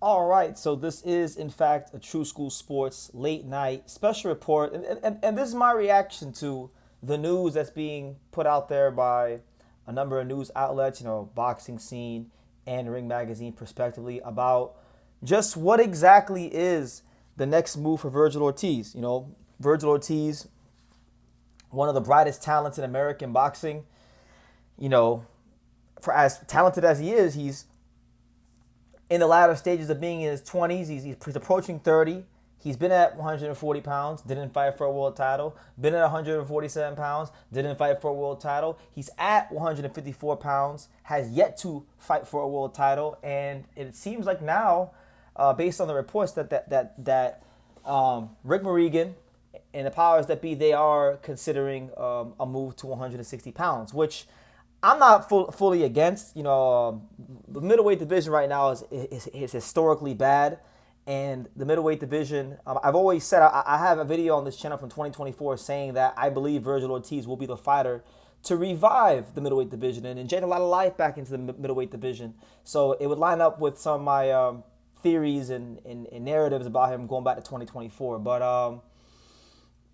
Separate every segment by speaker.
Speaker 1: All right, so this is in fact a True School Sports late night special report, and this is my reaction to the news that's being put out there by a number of news outlets, Boxing Scene and Ring Magazine, respectively, about just what exactly is the next move for Vergil Ortiz. Vergil Ortiz, one of the brightest talents in American boxing. You know, for as talented as he is, he's in the latter stages of being in his 20s. He's approaching 30. He's been at 140 pounds, didn't fight for a world title. Been at 147 pounds, didn't fight for a world title. He's at 154 pounds, has yet to fight for a world title. And it seems like now, based on the reports, that Rick Morrigan and the powers that be, they are considering a move to 160 pounds, which I'm not fully against. The middleweight division right now is historically bad, and the middleweight division, I've always said, I have a video on this channel from 2024 saying that I believe Vergil Ortiz will be the fighter to revive the middleweight division and inject a lot of life back into the middleweight division. So it would line up with some of my theories and narratives about him going back to 2024. But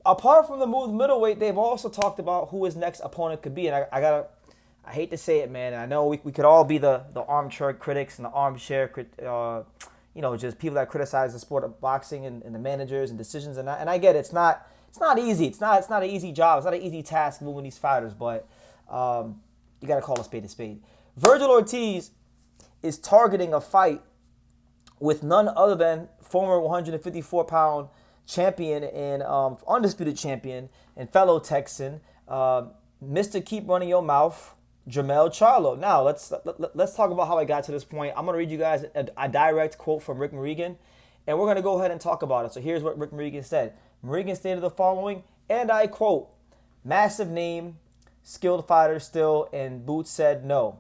Speaker 1: apart from the move middleweight, they've also talked about who his next opponent could be, and I hate to say it, man. I know we could all be the armchair critics and the armchair, just people that criticize the sport of boxing and the managers and decisions. And I get it. It's not easy. It's not an easy job. It's not an easy task moving these fighters. But you got to call a spade a spade. Vergil Ortiz is targeting a fight with none other than former 154-pound champion and undisputed champion and fellow Texan, Mr. Keep Running Your Mouth, Jermell Charlo. Now, let's talk about how I got to this point. I'm going to read you guys a direct quote from Rick Morrigan, and we're going to go ahead and talk about it. So here's what Rick Morrigan said. Morrigan stated the following, and I quote, "Massive name, skilled fighter still, and Boots said no.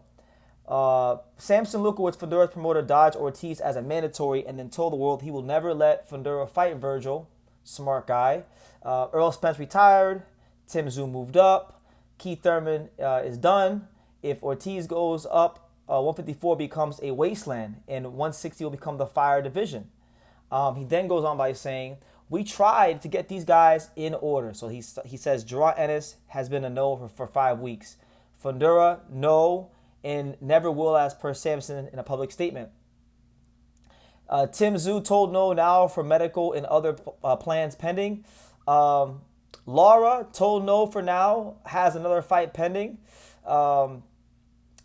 Speaker 1: Samson Lukowitz, Fundura's promoter, dodged Ortiz as a mandatory and then told the world he will never let Fundura fight Vergil. Smart guy. Earl Spence retired. Tim Tszyu moved up. Keith Thurman is done. If Ortiz goes up, 154 becomes a wasteland, and 160 will become the fire division." He then goes on by saying, "We tried to get these guys in order." So he says Gerard Ennis has been a no for 5 weeks. Fundura, no, and never will, as per Sampson in a public statement. Tim Tszyu told no now for medical and other plans pending. Laura told no for now, has another fight pending. Xander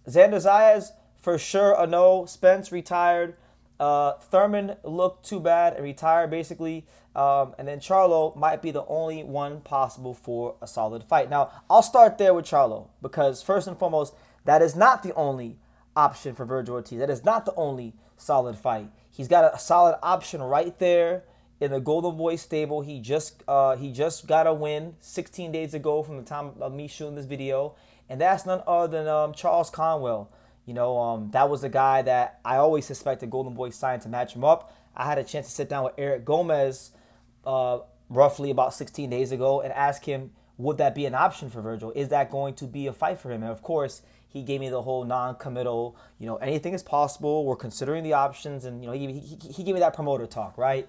Speaker 1: Zayas, for sure a no. Spence retired. Thurman looked too bad and retired basically. And then Charlo might be the only one possible for a solid fight. Now, I'll start there with Charlo because first and foremost, that is not the only option for Vergil Ortiz. That is not the only solid fight. He's got a solid option right there in the Golden Boy stable. He just got a win 16 days ago from the time of me shooting this video, and that's none other than Charles Conwell. That was the guy that I always suspected Golden Boy signed to match him up. I had a chance to sit down with Eric Gomez roughly about 16 days ago and ask him, would that be an option for Vergil? Is that going to be a fight for him? And of course, he gave me the whole non-committal, anything is possible. We're considering the options, and he gave me that promoter talk, right?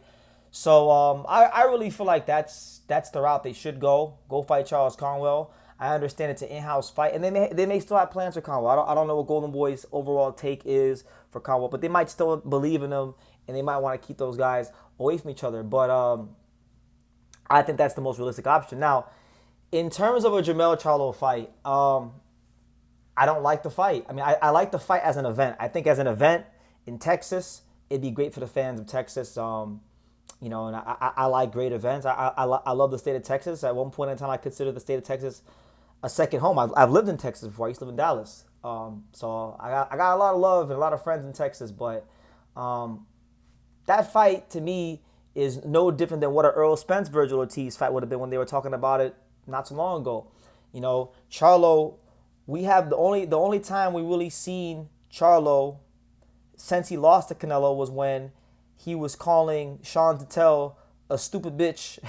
Speaker 1: So I really feel like that's the route they should go. Go fight Charles Conwell. I understand it's an in-house fight, and they may still have plans for Conwell. I don't know what Golden Boy's overall take is for Conwell, but they might still believe in him, and they might want to keep those guys away from each other. But I think that's the most realistic option. Now, in terms of a Jermell Charlo fight, I don't like the fight. I mean, I like the fight as an event. I think as an event in Texas, it'd be great for the fans of Texas. And I like great events. I love the state of Texas. At one point in time, I considered the state of Texas a second home. I've lived in Texas before. I used to live in Dallas. So I got a lot of love and a lot of friends in Texas. But that fight, to me, is no different than what an Earl Spence Vergil Ortiz fight would have been when they were talking about it not so long ago. Charlo, we have the only time we really seen Charlo since he lost to Canelo was when he was calling Sean Tittel a stupid bitch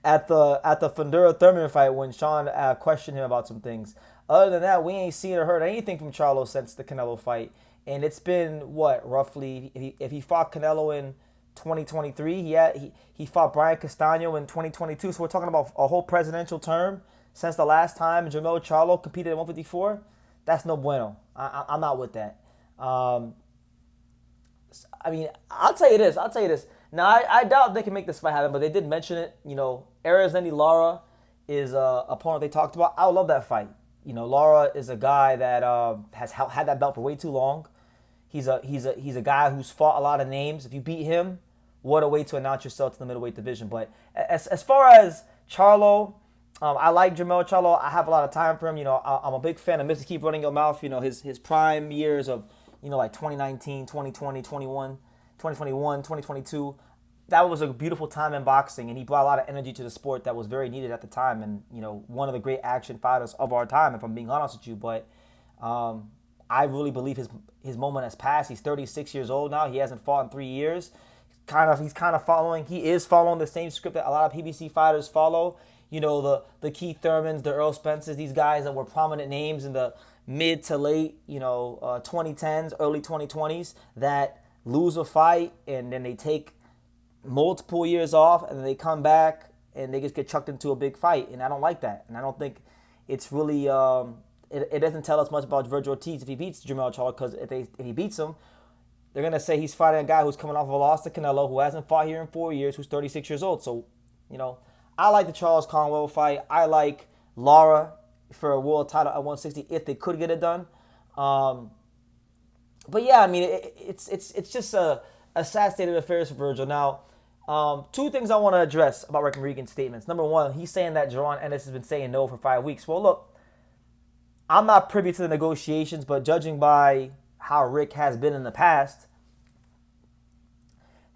Speaker 1: at the Fundura Thurman fight when Sean questioned him about some things. Other than that, we ain't seen or heard anything from Charlo since the Canelo fight. And it's been, what, roughly, if he fought Canelo in 2023, he fought Brian Castano in 2022. So we're talking about a whole presidential term since the last time Jermell Charlo competed at 154. That's no bueno. I'm not with that. I mean, I'll tell you this. Now, I doubt they can make this fight happen, but they did mention it. Arizmendi Lara is a opponent they talked about. I would love that fight. Lara is a guy that has had that belt for way too long. He's a guy who's fought a lot of names. If you beat him, what a way to announce yourself to the middleweight division. But as far as Charlo, I like Jermell Charlo. I have a lot of time for him. I'm a big fan of Mr. Keep Running Your Mouth. His prime years of, like 2019, 2020, 2021, 2022. That was a beautiful time in boxing, and he brought a lot of energy to the sport that was very needed at the time. And, one of the great action fighters of our time, if I'm being honest with you. But I really believe his moment has passed. He's 36 years old now. He hasn't fought in 3 years. He is following the same script that a lot of PBC fighters follow. The Keith Thurmans, the Earl Spencers, these guys that were prominent names in the mid to late, 2010s, early 2020s that lose a fight and then they take multiple years off and then they come back and they just get chucked into a big fight. And I don't like that. And I don't think it's really, it doesn't tell us much about Vergil Ortiz if he beats Jermell Charlo, because if he beats him, they're going to say he's fighting a guy who's coming off of a loss to Canelo, who hasn't fought here in 4 years, who's 36 years old. So, I like the Charles Conwell fight. I like Lara for a world title at 160 if they could get it done. But yeah, I mean, it's just a sad state of affairs for Vergil. Now, two things I want to address about Rick Regan's statements. Number one, he's saying that Jaron Ennis has been saying no for 5 weeks. Well, look, I'm not privy to the negotiations, but judging by how Rick has been in the past,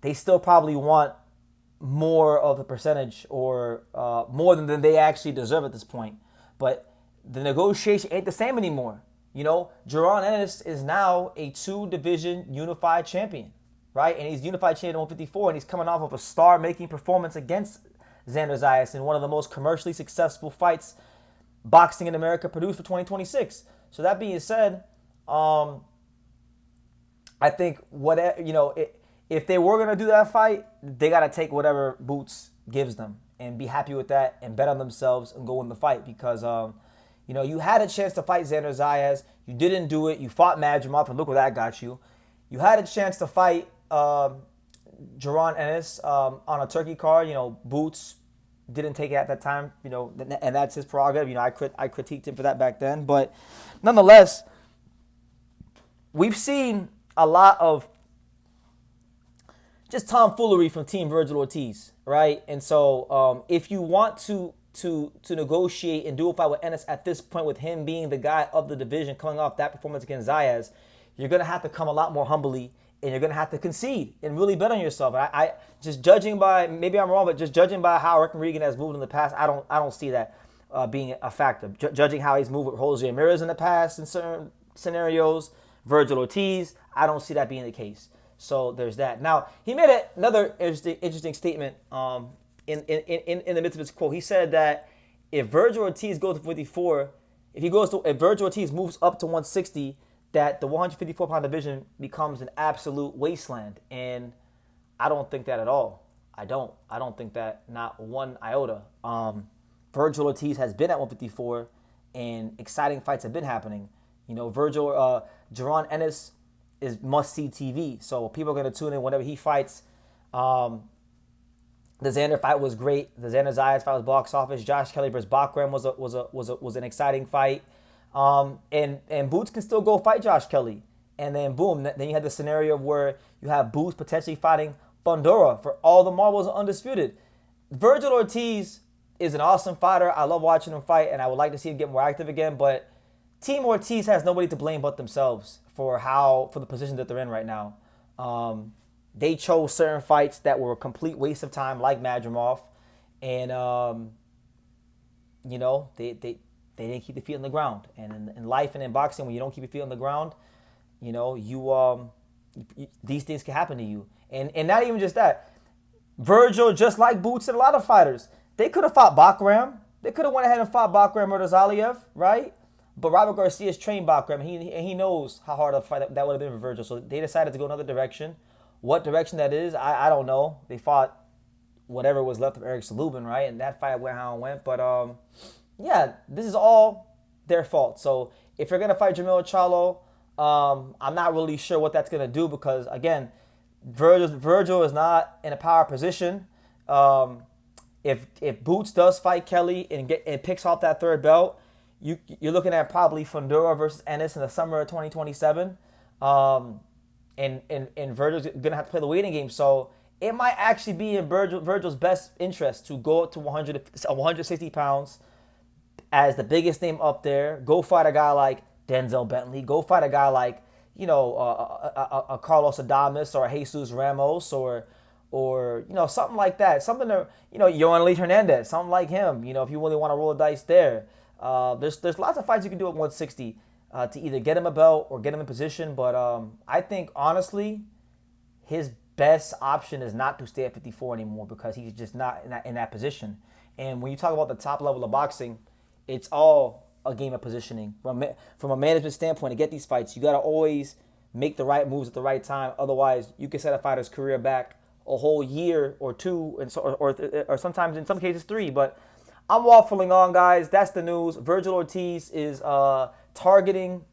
Speaker 1: they still probably want more of the percentage or more than they actually deserve at this point. But the negotiation ain't the same anymore. Jaron Ennis is now a 2-division unified champion, right? And he's unified champion at 154, and he's coming off of a star-making performance against Xander Zayas in one of the most commercially successful fights boxing in America produced for 2026. So that being said, I think if they were going to do that fight, they got to take whatever Boots gives them and be happy with that and bet on themselves and go win the fight because, you had a chance to fight Xander Zayas. You didn't do it. You fought Madrimov, and look where that got you. You had a chance to fight Jaron Ennis on a turkey card. Boots didn't take it at that time, and that's his prerogative. I critiqued him for that back then. But nonetheless, we've seen a lot of just tomfoolery from Team Vergil Ortiz, right? And so if you want to negotiate and do a fight with Ennis at this point, with him being the guy of the division coming off that performance against Zayas, you're going to have to come a lot more humbly, and you're going to have to concede and really bet on yourself. And I just judging by, maybe I'm wrong, but just judging by how Rick Regan has moved in the past, I don't see that being a factor. Judging how he's moved with Jose Ramirez in the past in certain scenarios, Vergil Ortiz, I don't see that being the case. So there's that. Now, he made another interesting statement in the midst of his quote. He said that if Vergil Ortiz goes to 54, if Vergil Ortiz moves up to 160, that the 154-pound division becomes an absolute wasteland. And I don't think that at all. I don't think that, not one iota. Vergil Ortiz has been at 154, and exciting fights have been happening. Jaron Ennis is must-see TV, so people are going to tune in whenever he fights. The Xander fight was great. The Xander Zayas fight was box office. Josh Kelly versus Bachram was an exciting fight. And Boots can still go fight Josh Kelly. And then boom, then you had the scenario where you have Boots potentially fighting Fundora for all the marbles are undisputed. Vergil Ortiz is an awesome fighter. I love watching him fight, and I would like to see him get more active again. But Team Ortiz has nobody to blame but themselves for the position that they're in right now. They chose certain fights that were a complete waste of time, like Madrimov, and they didn't keep their feet on the ground. And in life and in boxing, when you don't keep your feet on the ground, these things can happen to you. And not even just that. Vergil, just like Boots and a lot of fighters, they could have fought Bachram. They could have went ahead and fought Bachram or Zaliev, right? But Robert Garcia's trained Bakram, and he knows how hard a fight that would have been for Virgil. So they decided to go another direction. What direction that is, I don't know. They fought whatever was left of Eric Salubin, right? And that fight went how it went. But yeah, this is all their fault. So if you're gonna fight Jermell Charlo, I'm not really sure what that's gonna do because again, Virgil is not in a power position. If Boots does fight Kelly and picks off that third belt, you're looking at probably Fundora versus Ennis in the summer of 2027. And Virgil's gonna have to play the waiting game. So it might actually be in Virgil's best interest to go up to 160 pounds as the biggest name up there. Go fight a guy like Denzel Bentley. Go fight a guy like, a Carlos Adames or a Jesus Ramos or something like that. Something to, Yohan Lee Hernandez, something like him. If you really want to roll the dice there. There's lots of fights you can do at 160 to either get him a belt or get him in position. But I think, honestly, his best option is not to stay at 54 anymore because he's just not in that position. And when you talk about the top level of boxing, it's all a game of positioning. From a management standpoint, to get these fights, you got to always make the right moves at the right time. Otherwise, you can set a fighter's career back a whole year or two, or sometimes in some cases 3. But I'm waffling on, guys. That's the news. Vergil Ortiz is targeting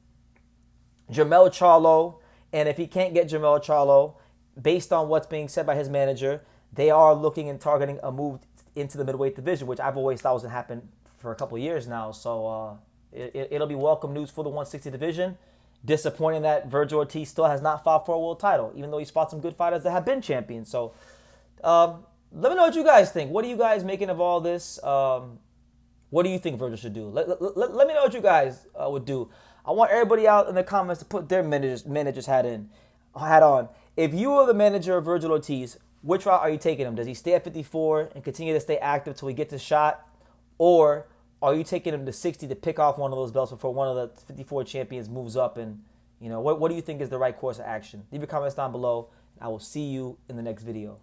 Speaker 1: Jermell Charlo. And if he can't get Jermell Charlo, based on what's being said by his manager, they are looking and targeting a move into the middleweight division, which I've always thought was going to happen for a couple of years now. So it'll be welcome news for the 160 division. Disappointing that Vergil Ortiz still has not fought for a world title, even though he's fought some good fighters that have been champions. So let me know what you guys think. What are you guys making of all this? What do you think Vergil should do? Let me know what you guys would do. I want everybody out in the comments to put their manager's hat on. If you were the manager of Vergil Ortiz, which route are you taking him? Does he stay at 54 and continue to stay active till he gets his shot? Or are you taking him to 60 to pick off one of those belts before one of the 54 champions moves up? And, what do you think is the right course of action? Leave your comments down below. I will see you in the next video.